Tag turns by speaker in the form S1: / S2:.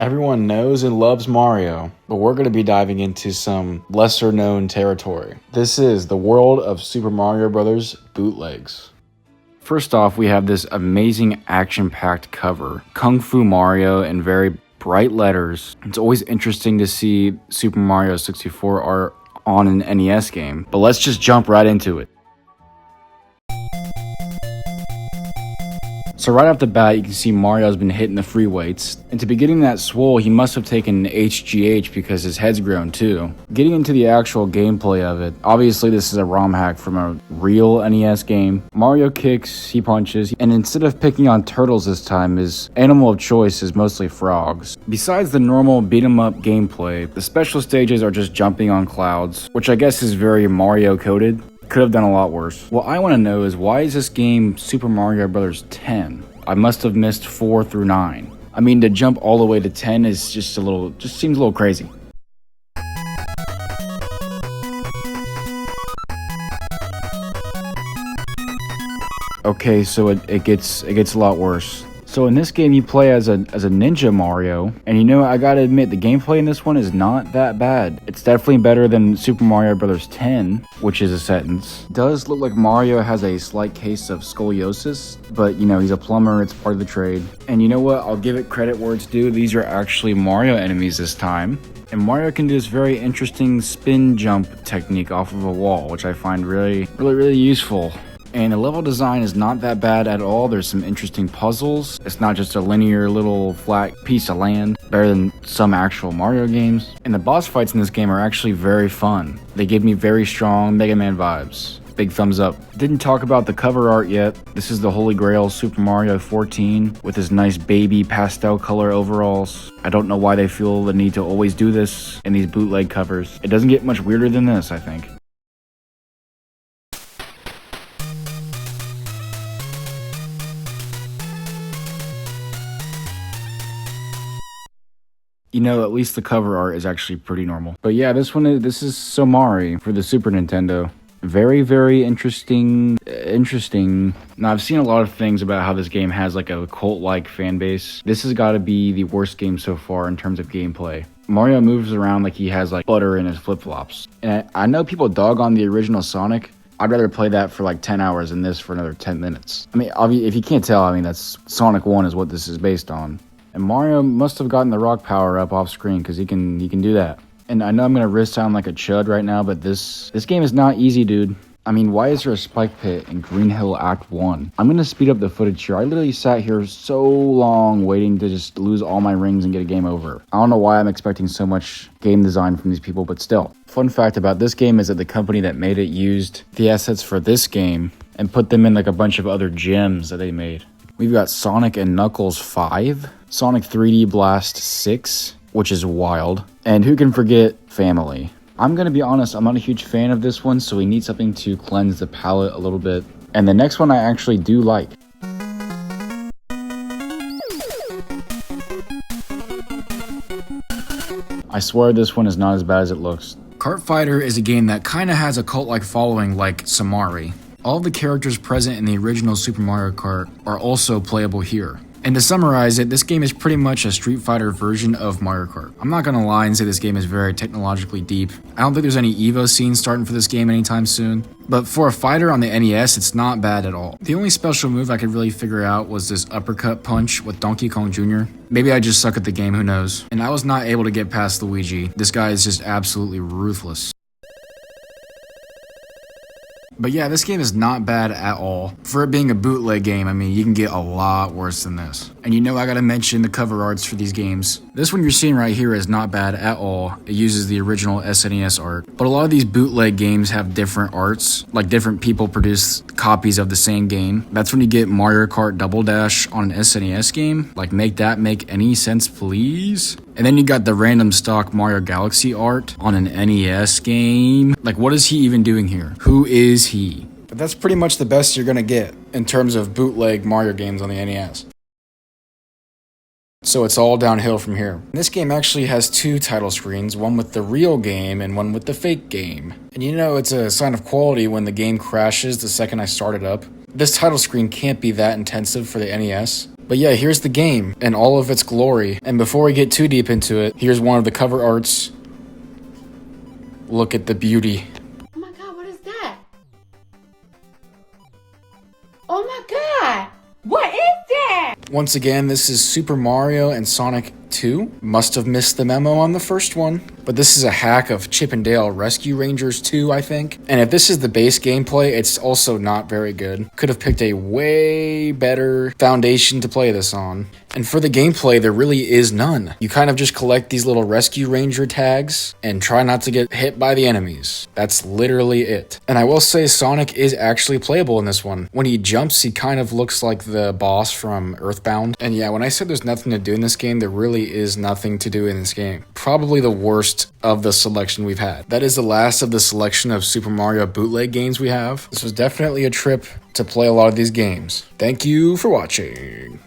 S1: Everyone knows and loves Mario, but we're going to be diving into some lesser known territory. This is the world of Super Mario Bros. Bootlegs. First off, we have this amazing action-packed cover, Kung Fu Mario in very bright letters. It's always interesting to see Super Mario 64 art on an NES game, but let's just jump right into it. So right off the bat, you can see Mario's been hitting the free weights. And to be getting that swole, he must have taken HGH because his head's grown too. Getting into the actual gameplay of it, obviously this is a ROM hack from a real NES game. Mario kicks, he punches, and instead of picking on turtles this time, his animal of choice is mostly frogs. Besides the normal beat 'em up gameplay, the special stages are just jumping on clouds, which I guess is very Mario coded. Could have done a lot worse. What I want to know is, why is this game Super Mario Bros. 10? I must have missed 4 through 9. I mean, to jump all the way to 10 is just seems a little crazy. Okay, so it gets a lot worse. So in this game, you play as a ninja Mario, and I gotta admit, the gameplay in this one is not that bad. It's definitely better than Super Mario Bros. 10, which is a sentence. It does look like Mario has a slight case of scoliosis, but he's a plumber, it's part of the trade. And you know what, I'll give it credit where it's due, these are actually Mario enemies this time. And Mario can do this very interesting spin jump technique off of a wall, which I find really useful. And the level design is not that bad at all. There's some interesting puzzles. It's not just a linear little flat piece of land, better than some actual Mario games. And the boss fights in this game are actually very fun. They give me very strong Mega Man vibes. Big thumbs up. Didn't talk about the cover art yet. This is the Holy Grail Super Mario 14 with his nice baby pastel color overalls. I don't know why they feel the need to always do this in these bootleg covers. It doesn't get much weirder than this, I think. At least the cover art is actually pretty normal. But yeah, this is Somari for the Super Nintendo. Very interesting. Now, I've seen a lot of things about how this game has like a cult-like fan base. This has got to be the worst game so far in terms of gameplay. Mario moves around like he has like butter in his flip-flops. And I know people dog on the original Sonic. I'd rather play that for like 10 hours than this for another 10 minutes. I mean, if you can't tell, that's Sonic 1 is what this is based on. And Mario must have gotten the rock power up off screen because he can do that. And I know I'm gonna risk sound like a chud right now, but this game is not easy, dude. I mean, why is there a spike pit in Green Hill Act 1? I'm gonna speed up the footage here. I literally sat here so long waiting to just lose all my rings and get a game over. I don't know why I'm expecting so much game design from these people, but still. Fun fact about this game is that the company that made it used the assets for this game and put them in like a bunch of other gems that they made. We've got Sonic and Knuckles 5, Sonic 3D Blast 6, which is wild, and who can forget Family? I'm gonna be honest, I'm not a huge fan of this one, so we need something to cleanse the palate a little bit. And the next one I actually do like. I swear this one is not as bad as it looks. Kart Fighter is a game that kinda has a cult-like following like Somari. All of the characters present in the original Super Mario Kart are also playable here. And to summarize it, this game is pretty much a Street Fighter version of Mario Kart. I'm not gonna lie and say this game is very technologically deep. I don't think there's any Evo scenes starting for this game anytime soon. But for a fighter on the NES, it's not bad at all. The only special move I could really figure out was this uppercut punch with Donkey Kong Jr. Maybe I just suck at the game, who knows. And I was not able to get past Luigi. This guy is just absolutely ruthless. But yeah, this game is not bad at all. For it being a bootleg game, you can get a lot worse than this. And I gotta mention the cover arts for these games. This one you're seeing right here is not bad at all. It uses the original SNES art. But a lot of these bootleg games have different arts, like different people produce copies of the same game. That's when you get Mario Kart Double Dash on an SNES game. Like, make that make any sense, please? And then you got the random stock Mario Galaxy art on an NES game. Like, what is he even doing here? Who is he? But that's pretty much the best you're gonna get in terms of bootleg Mario games on the NES. So it's all downhill from here. This game actually has two title screens, one with the real game and one with the fake game. And it's a sign of quality when the game crashes the second I start it up. This title screen can't be that intensive for the NES. But yeah, here's the game in all of its glory. And before we get too deep into it, here's one of the cover arts. Look at the beauty.
S2: Oh my god, what is that? Oh my god! What is that?
S1: Once again, this is Super Mario and Sonic 2. Must have missed the memo on the first one. But this is a hack of Chip and Dale Rescue Rangers 2, I think. And if this is the base gameplay, it's also not very good. Could have picked a way better foundation to play this on. And for the gameplay, there really is none. You kind of just collect these little Rescue Ranger tags and try not to get hit by the enemies. That's literally it. And I will say Sonic is actually playable in this one. When he jumps, he kind of looks like the boss from Earthbound. And yeah, when I said there's nothing to do in this game, there really is nothing to do in this game. Probably the worst of the selection we've had. That is the last of the selection of Super Mario bootleg games we have. This was definitely a trip to play a lot of these games. Thank you for watching.